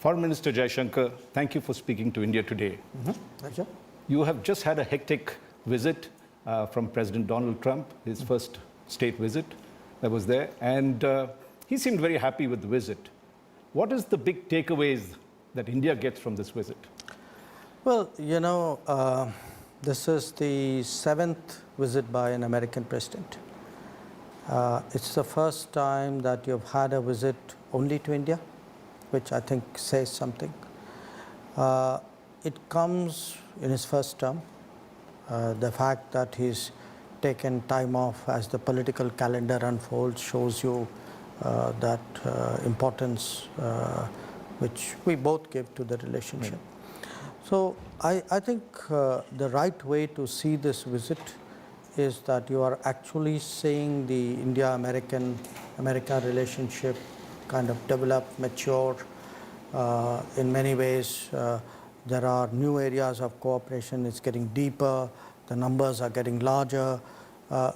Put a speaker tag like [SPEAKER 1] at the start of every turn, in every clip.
[SPEAKER 1] Foreign Minister Jaishankar, thank you for speaking to India today.
[SPEAKER 2] Pleasure.
[SPEAKER 1] You have just had a hectic visit from President Donald Trump, his first state visit that was there, and he seemed very happy with the visit. What is the big takeaways that India gets from this visit?
[SPEAKER 2] Well, this is the 7th visit by an American president. It's the first time that you've had a visit only to India, which I think says something. It comes in his first term. The fact that he's taken time off as the political calendar unfolds shows you that importance which we both give to the relationship. Right. So I think the right way to see this visit is that you are actually seeing the India-America relationship kind of develop, mature. In many ways, there are new areas of cooperation. It's getting deeper. The numbers are getting larger.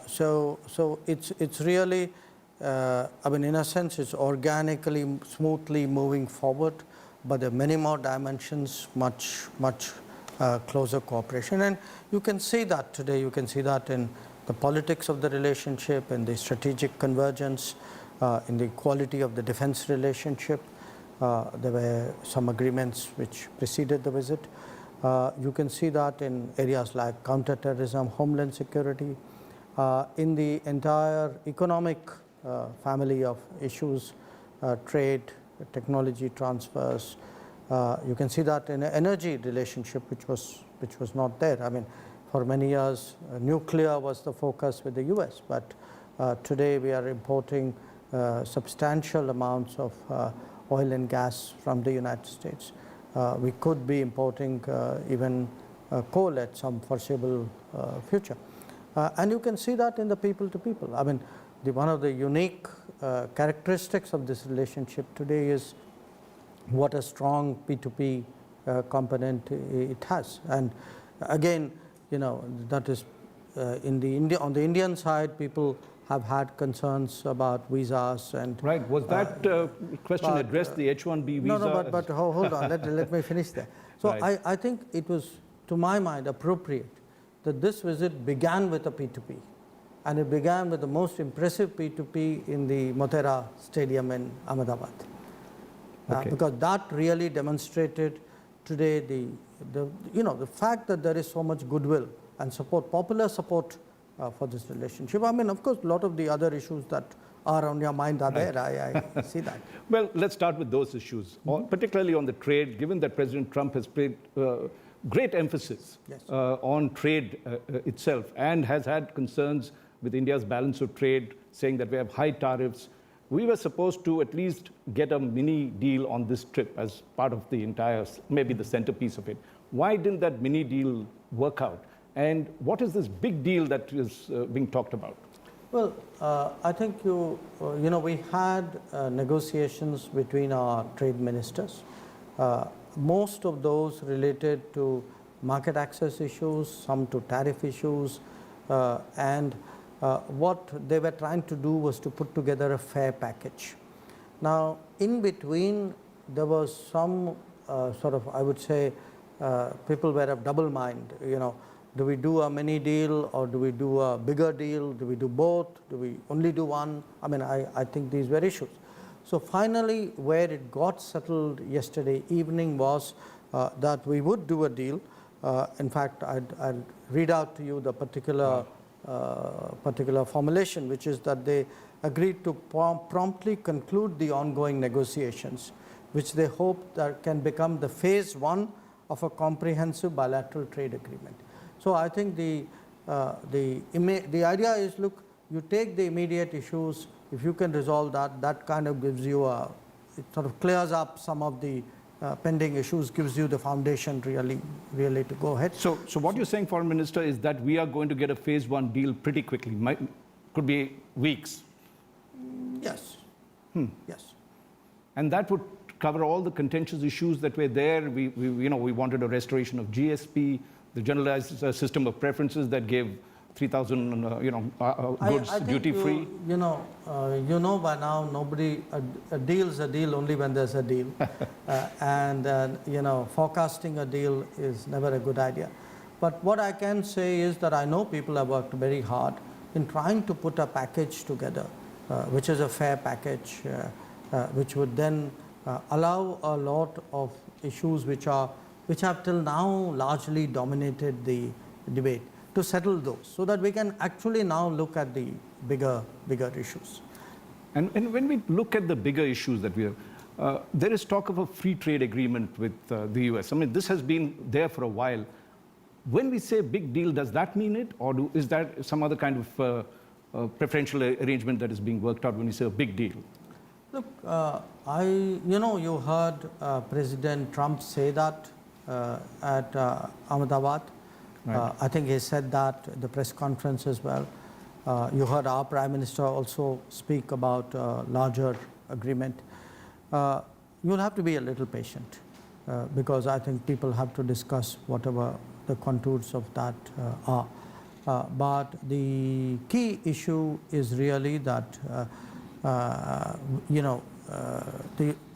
[SPEAKER 2] So it's really, in a sense, it's organically, smoothly moving forward. But there are many more dimensions, much closer cooperation. And you can see that today. You can see that in the politics of the relationship, in the strategic convergence, in the quality of the defense relationship. There were some agreements which preceded the visit. You can see that in areas like counterterrorism, homeland security, in the entire economic family of issues, trade, technology transfers. You can see that in an energy relationship which was not there. For many years, nuclear was the focus with the U.S., but today we are importing substantial amounts of oil and gas from the United States. We could be importing even coal at some foreseeable future. And you can see that in the people-to-people. One of the unique characteristics of this relationship today is what a strong P2P component it has. And again, that is on the Indian side, people have had concerns about visas and
[SPEAKER 1] right. Was that question addressed the H-1B visa?
[SPEAKER 2] No, but hold on. Let me finish there. So right. I think it was, to my mind, appropriate that this visit began with a P2P, and it began with the most impressive P2P in the Motera Stadium in Ahmedabad, because that really demonstrated today the fact that there is so much goodwill and support, popular support for this relationship. Of course, a lot of the other issues that are on your mind are right there. I see that.
[SPEAKER 1] Well, let's start with those issues, particularly on the trade, given that President Trump has paid great emphasis on trade itself and has had concerns with India's balance of trade, saying that we have high tariffs. We were supposed to at least get a mini deal on this trip as part of the entire, maybe the centerpiece of it. Why didn't that mini deal work out? And what is this big deal that is being talked about?
[SPEAKER 2] Well, I think we had negotiations between our trade ministers. Most of those related to market access issues, some to tariff issues, and what they were trying to do was to put together a fair package. Now, in between, there was some I would say, people were of double mind. Do we do a mini deal or do we do a bigger deal? Do we do both? Do we only do one? I think these were issues. So finally, where it got settled yesterday evening was that we would do a deal. In fact, I'll read out to you the particular formulation, which is that they agreed to promptly conclude the ongoing negotiations, which they hope that can become the phase 1 of a comprehensive bilateral trade agreement. So I think the idea is, look, you take the immediate issues. If you can resolve that kind of gives you it sort of clears up some of the pending issues, gives you the foundation really to go ahead.
[SPEAKER 1] So what you're saying, Foreign Minister, is that we are going to get a phase 1 deal pretty quickly. Could be weeks.
[SPEAKER 2] Yes. Yes.
[SPEAKER 1] And that would cover all the contentious issues that were there. We wanted a restoration of GSP, the generalized system of preferences that gave 3,000 goods
[SPEAKER 2] I think
[SPEAKER 1] duty-free?
[SPEAKER 2] You know by now, a deal's a deal only when there's a deal. Forecasting a deal is never a good idea. But what I can say is that I know people have worked very hard in trying to put a package together, which is a fair package, which would then allow a lot of issues which have till now largely dominated the debate, to settle those, so that we can actually now look at the bigger issues.
[SPEAKER 1] And when we look at the bigger issues that we have, there is talk of a free trade agreement with the US. I mean, this has been there for a while. When we say big deal, does that mean it? Or is that some other kind of preferential arrangement that is being worked out when we say a big deal?
[SPEAKER 2] Look, you heard President Trump say that at Ahmedabad.
[SPEAKER 1] Right.
[SPEAKER 2] I think he said that at the press conference as well. You heard our Prime Minister also speak about a larger agreement. You'll have to be a little patient because I think people have to discuss whatever the contours of that are. But the key issue is really that,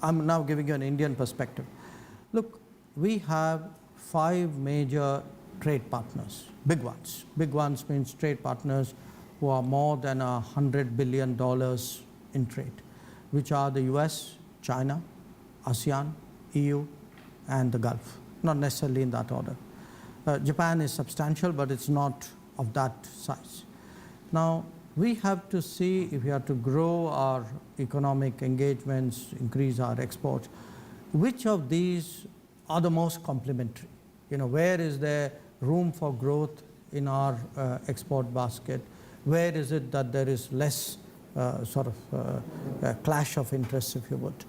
[SPEAKER 2] I'm now giving you an Indian perspective. Look, we have 5 major trade partners, big ones. Big ones means trade partners who are more than $100 billion in trade, which are the US, China, ASEAN, EU, and the Gulf, not necessarily in that order. Japan is substantial, but it's not of that size. Now, we have to see if we are to grow our economic engagements, increase our exports, which of these are the most complementary? Where is there room for growth in our export basket? Where is it that there is less clash of interests, if you would?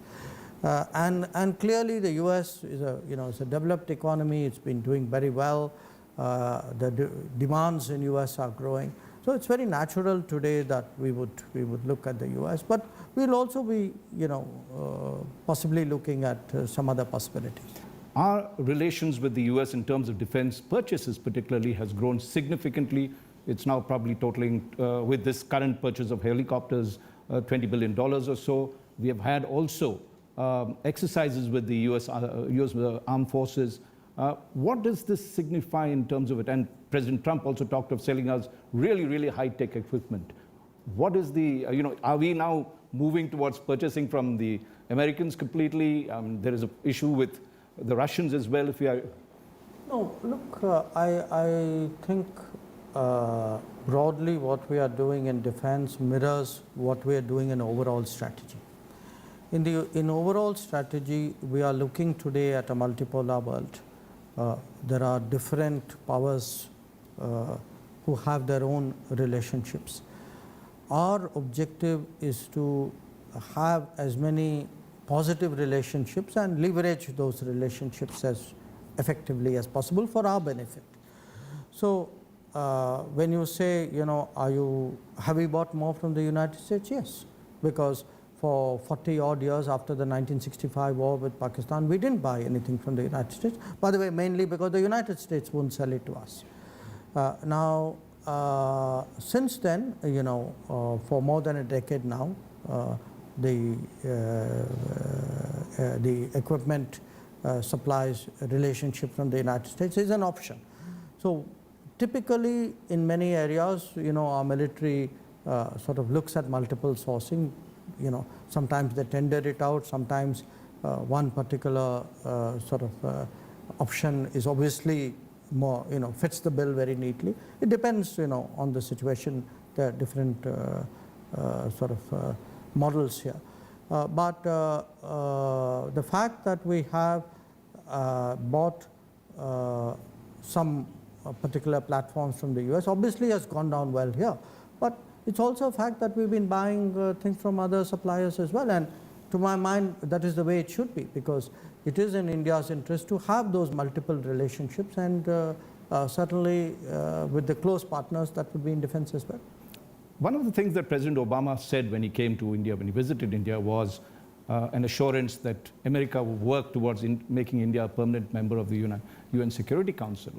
[SPEAKER 2] And clearly the US is a developed economy. It's been doing very well. The demands in US are growing. So it's very natural today that we would look at the US, but we'll also be possibly looking at some other possibilities.
[SPEAKER 1] Our relations with the US in terms of defense purchases particularly has grown significantly. It's now probably totaling, with this current purchase of helicopters, $20 billion or so. We have had also exercises with the US armed forces. What does this signify in terms of it? And President Trump also talked of selling us really, really high-tech equipment. What is the, are we now moving towards purchasing from the Americans completely? There is an issue with the Russians as well, if we are...
[SPEAKER 2] No, look, I think broadly what we are doing in defense mirrors what we are doing in overall strategy. In overall strategy, we are looking today at a multipolar world. There are different powers who have their own relationships. Our objective is to have as many positive relationships and leverage those relationships as effectively as possible for our benefit. So when you say, have we bought more from the United States? Yes, because for 40 odd years after the 1965 war with Pakistan, we didn't buy anything from the United States. By the way, mainly because the United States wouldn't sell it to us. Since then, for more than a decade now, the equipment supplies relationship from the United States is an option. So typically in many areas, our military looks at multiple sourcing. Sometimes they tender it out, sometimes one particular option is obviously more, fits the bill very neatly. It depends, on the situation. There are different models here. But the fact that we have bought some particular platforms from the US obviously has gone down well here. But it's also a fact that we've been buying things from other suppliers as well. And to my mind, that is the way it should be, because it is in India's interest to have those multiple relationships, and certainly with the close partners that would be in defense as well.
[SPEAKER 1] One of the things that President Obama said when he came to India, when he visited India, was an assurance that America would work towards making India a permanent member of the UN Security Council.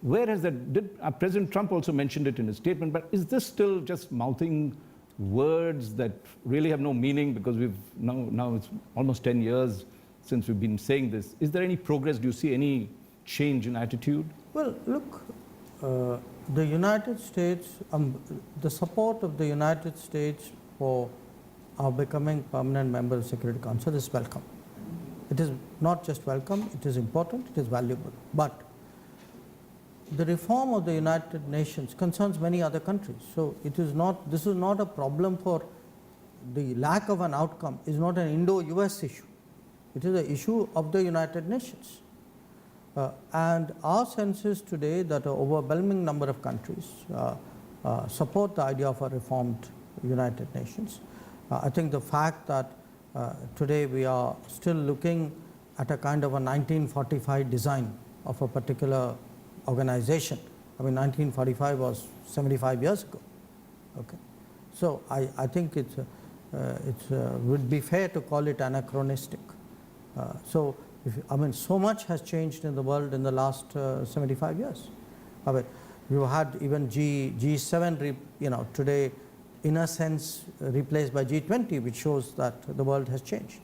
[SPEAKER 1] Where has that, President Trump also mentioned it in his statement, but is this still just mouthing words that really have no meaning, because now it's almost 10 years since we've been saying this? Is there any progress? Do you see any change in attitude?
[SPEAKER 2] Well, look, the United States, the support of the United States for our becoming permanent member of the Security Council is welcome. It is not just welcome, it is important, it is valuable. But the reform of the United Nations concerns many other countries. So this is not a problem for the lack of an outcome, is not an Indo-US issue. It is an issue of the United Nations. And our sense is today that an overwhelming number of countries support the idea of a reformed United Nations. I think the fact that today we are still looking at a kind of a 1945 design of a particular organization. I mean, 1945 was 75 years ago. Okay, so I think it would be fair to call it anachronistic. So so much has changed in the world in the last 75 years. I mean, you had even G7, today, in a sense, replaced by G20, which shows that the world has changed.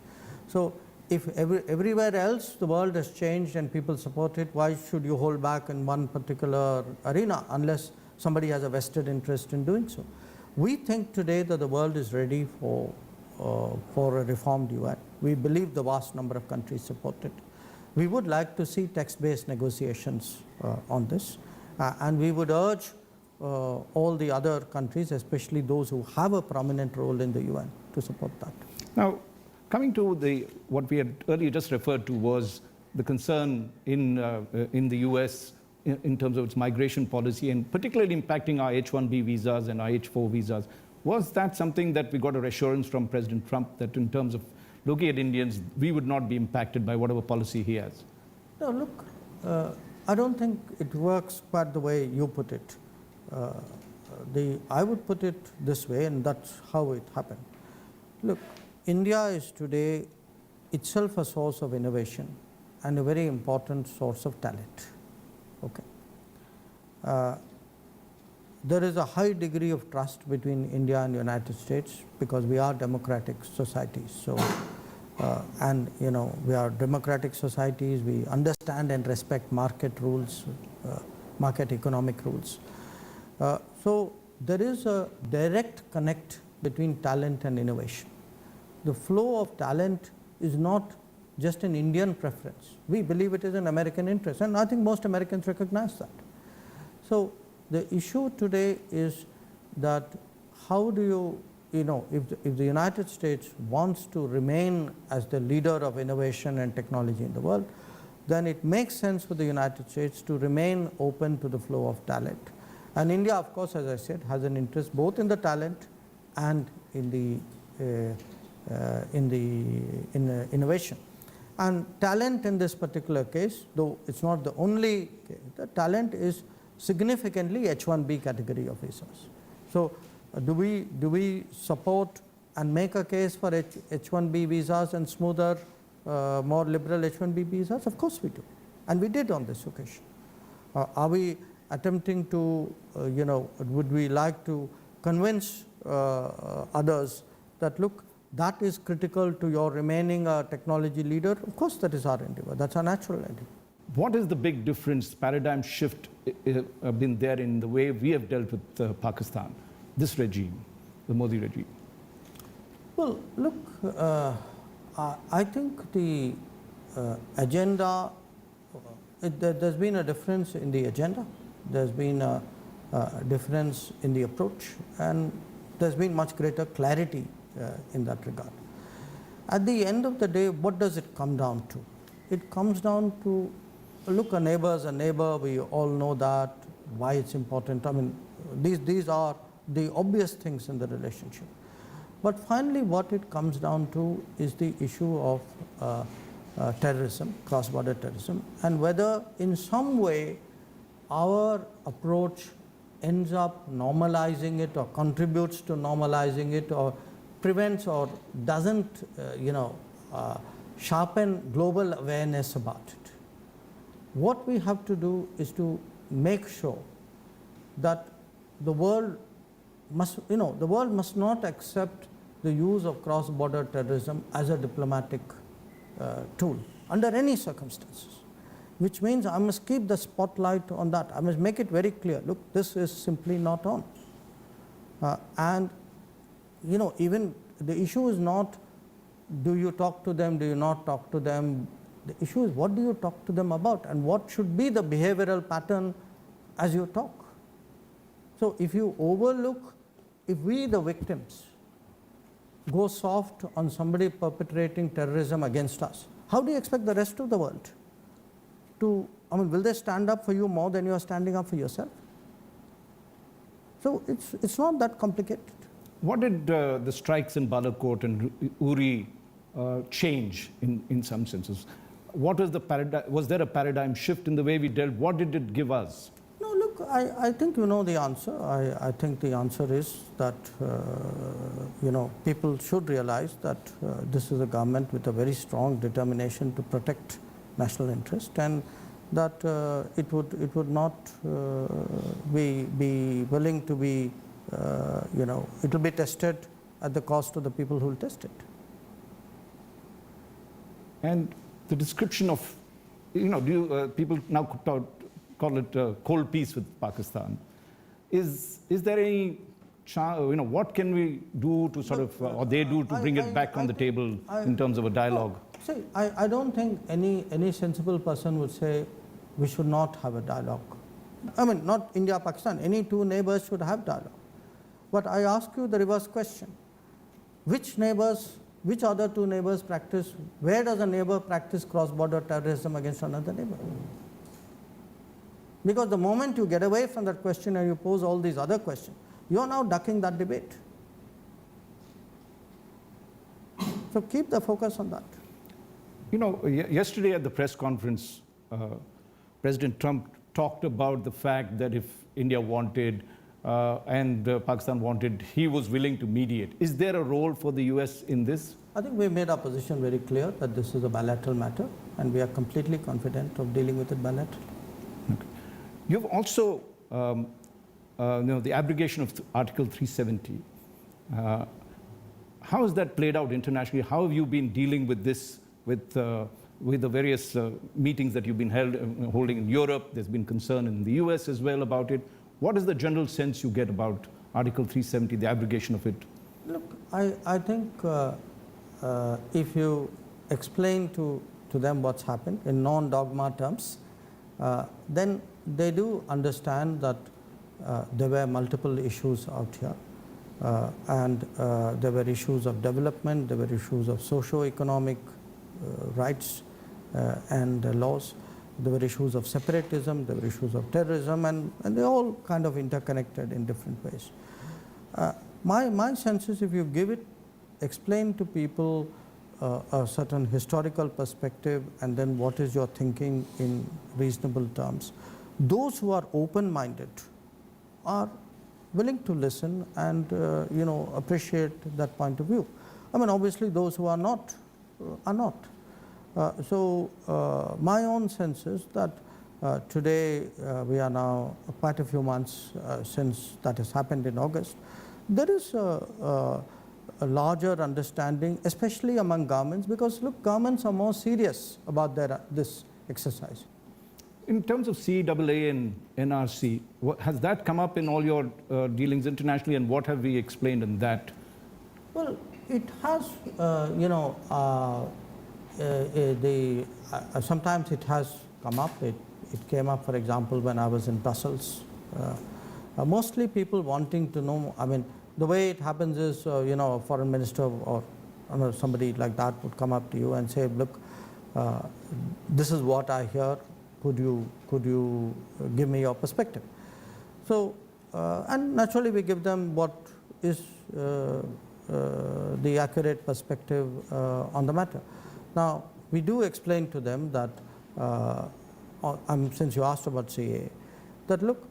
[SPEAKER 2] So if everywhere else the world has changed and people support it, why should you hold back in one particular arena unless somebody has a vested interest in doing so? We think today that the world is ready for a reformed UN. We believe the vast number of countries support it. We would like to see text-based negotiations on this, and we would urge all the other countries, especially those who have a prominent role in the UN, to support that.
[SPEAKER 1] Now, coming to what we had earlier just referred to was the concern in the US in terms of its migration policy, and particularly impacting our H-1B visas and our H-4 visas. Was that something that we got a assurance from President Trump that in terms of looking at Indians, we would not be impacted by whatever policy he has?
[SPEAKER 2] No, look, I don't think it works quite the way you put it. I would put it this way, and that's how it happened. Look, India is today itself a source of innovation and a very important source of talent. Okay. There is a high degree of trust between India and the United States because we are democratic societies. So, and we are democratic societies. We understand and respect market rules, market economic rules. So there is a direct connect between talent and innovation. The flow of talent is not just an Indian preference. We believe it is an American interest, and I think most Americans recognize that. So the issue today is that how do you, if the United States wants to remain as the leader of innovation and technology in the world, then it makes sense for the United States to remain open to the flow of talent. And India, of course, as I said, has an interest both in the talent and in the innovation. And talent in this particular case, though it's not the only case, the talent is significantly H-1B category of visas. So do we support and make a case for H-1B visas and smoother, more liberal H-1B visas? Of course we do, and we did on this occasion. Are we attempting to, would we like to convince others that, look, that is critical to your remaining a technology leader? Of course that is our endeavor, that's our natural endeavor.
[SPEAKER 1] What is the big difference, paradigm shift been there in the way we have dealt with Pakistan, this regime, the Modi regime?
[SPEAKER 2] Well, look, I think the agenda, there's been a difference in the agenda, there's been a difference in the approach, and there's been much greater clarity in that regard. At the end of the day, what does it come down to? It comes down to, look, a neighbor is a neighbor, we all know that, why it's important. I mean, these are the obvious things in the relationship. But finally, what it comes down to is the issue of terrorism, cross-border terrorism, and whether in some way our approach ends up normalizing it or contributes to normalizing it or prevents or doesn't, sharpen global awareness about it. What we have to do is to make sure that the world must, the world must not accept the use of cross-border terrorism as a diplomatic tool under any circumstances, which means I must keep the spotlight on that. I must make it very clear, look, this is simply not on. And even the issue is not do you talk to them, do you not talk to them. The issue is what do you talk to them about and what should be the behavioral pattern as you talk. So if you overlook, if we the victims go soft on somebody perpetrating terrorism against us, how do you expect the rest of the world to, will they stand up for you more than you are standing up for yourself? So it's not that complicated.
[SPEAKER 1] What did the strikes in Balakot and Uri change in some senses? What was the paradigm? Was there a paradigm shift in the way we dealt? What did it give us?
[SPEAKER 2] No, look, I think you know the answer. I think the answer is that people should realize that this is a government with a very strong determination to protect national interest, and that it would not be willing to be it will be tested at the cost of the people who will test it.
[SPEAKER 1] And the description of, people now call it cold peace with Pakistan. Is there any, what can we do to sort of, or they do to bring it back on the table in terms of a dialogue?
[SPEAKER 2] See, I don't think any sensible person would say we should not have a dialogue. Not India, Pakistan, any two neighbors should have dialogue. But I ask you the reverse question. Which other two neighbors practice, where does a neighbor practice cross-border terrorism against another neighbor? Because the moment you get away from that question and you pose all these other questions, you are now ducking that debate. So keep the focus on that.
[SPEAKER 1] Yesterday at the press conference, President Trump talked about the fact that if India wanted and Pakistan wanted, he was willing to mediate. Is there a role for the US in this?
[SPEAKER 2] I think we made our position very clear that this is a bilateral matter and we are completely confident of dealing with it bilaterally.
[SPEAKER 1] Okay. You've also, the abrogation of Article 370. How has that played out internationally? How have you been dealing with this, with the various meetings that you've been holding in Europe? There's been concern in the US as well about it. What is the general sense you get about Article 370, the abrogation of it?
[SPEAKER 2] Look, I think if you explain to them what's happened in non-dogma terms, then they do understand that there were multiple issues out here. And there were issues of development, there were issues of socio-economic rights and laws. There were issues of separatism, there were issues of terrorism, and they're all kind of interconnected in different ways. My sense is if you explain to people a certain historical perspective and then what is your thinking in reasonable terms, those who are open-minded are willing to listen and appreciate that point of view. Obviously those who are not, are not. So my own sense is that today we are now quite a few months since that has happened in August. There is a larger understanding, especially among governments, because look, governments are more serious about this exercise.
[SPEAKER 1] In terms of CAA and NRC, has that come up in all your dealings internationally, and what have we explained in that?
[SPEAKER 2] Well, it has, sometimes it has come up. It came up, for example, when I was in Brussels. Mostly people wanting to know, the way it happens is, a foreign minister or somebody like that would come up to you and say, look, this is what I hear. Could you give me your perspective? So, and naturally we give them what is the accurate perspective on the matter. Now, we do explain to them that, since you asked about CAA, that look,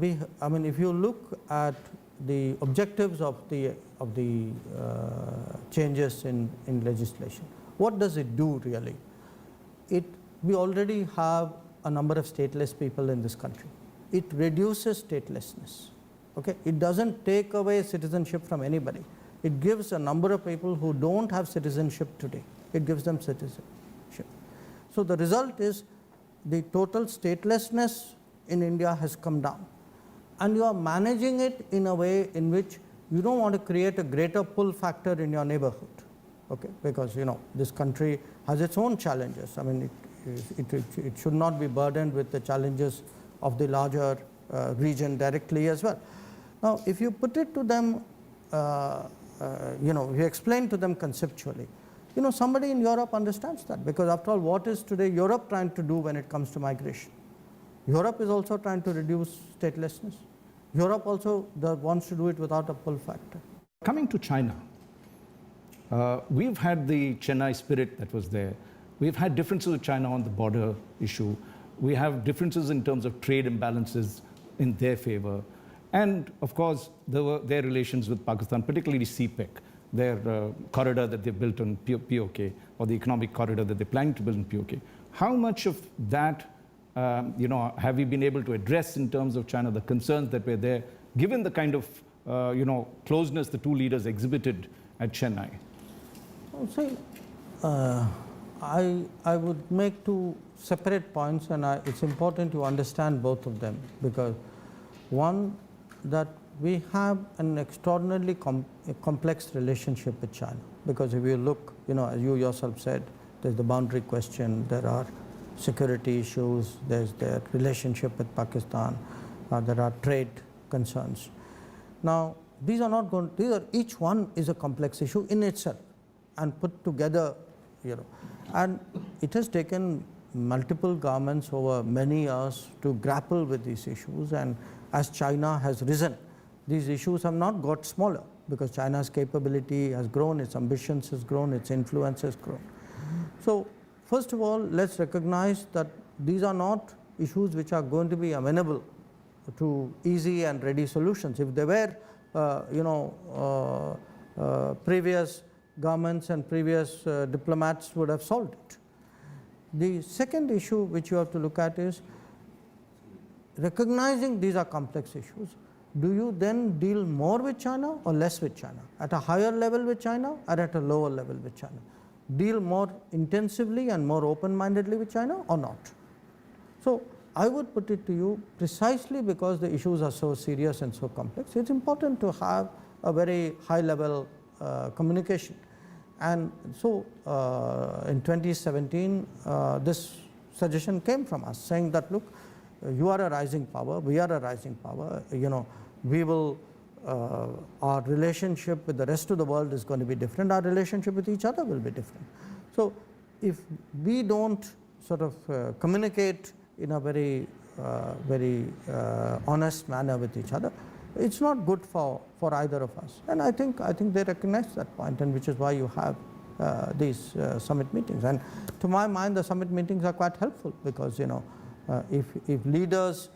[SPEAKER 2] if you look at the objectives of the changes in legislation, what does it do really? We already have a number of stateless people in this country. It reduces statelessness. Okay? It doesn't take away citizenship from anybody. It gives a number of people who don't have citizenship today, it gives them citizenship. So the result is the total statelessness in India has come down. And you are managing it in a way in which you don't want to create a greater pull factor in your neighborhood. Okay? Because this country has its own challenges. I mean, it should not be burdened with the challenges of the larger region directly as well. Now, if you put it to them, you explain to them conceptually, somebody in Europe understands that, because after all, what is today Europe trying to do when it comes to migration? Europe is also trying to reduce statelessness. Europe also wants to do it without a pull factor.
[SPEAKER 1] Coming to China, we've had the Chennai spirit that was there. We've had differences with China on the border issue. We have differences in terms of trade imbalances in their favor. And of course, their relations with Pakistan, particularly CPEC, their corridor that they built on POK, or the economic corridor that they're planning to build in POK. How much of that have we been able to address in terms of China, the concerns that were there, given the kind of closeness the two leaders exhibited at Chennai?
[SPEAKER 2] See, I would make two separate points, and it's important to understand both of them, because one, that we have an extraordinarily complex relationship with China, because if you look, as you yourself said, there's the boundary question, there are security issues, there's their relationship with Pakistan, there are trade concerns. Now, each one is a complex issue in itself, and put together, and it has taken multiple governments over many years to grapple with these issues, and as China has risen, these issues have not got smaller, because China's capability has grown, its ambitions has grown, its influence has grown. So, first of all, let's recognize that these are not issues which are going to be amenable to easy and ready solutions. If they were, previous governments and previous diplomats would have solved it. The second issue which you have to look at is, recognizing these are complex issues, do you then deal more with China or less with China? At a higher level with China or at a lower level with China? Deal more intensively and more open-mindedly with China or not? So I would put it to you, precisely because the issues are so serious and so complex, it's important to have a very high-level communication. And so in 2017, this suggestion came from us, saying that, look, you are a rising power, we are a rising power, we will, our relationship with the rest of the world is going to be different, our relationship with each other will be different. So if we don't sort of communicate in a very honest manner with each other, it's not good for either of us. And I think they recognize that point, and which is why you have these summit meetings. And to my mind, the summit meetings are quite helpful, because if leaders,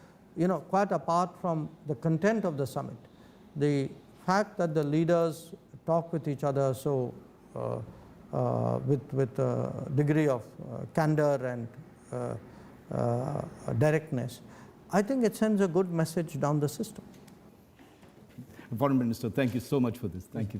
[SPEAKER 2] quite apart from the content of the summit, the fact that the leaders talk with each other so with a degree of candor and directness, I think it sends a good message down the system.
[SPEAKER 1] Foreign Minister, thank you so much for this. Thank you.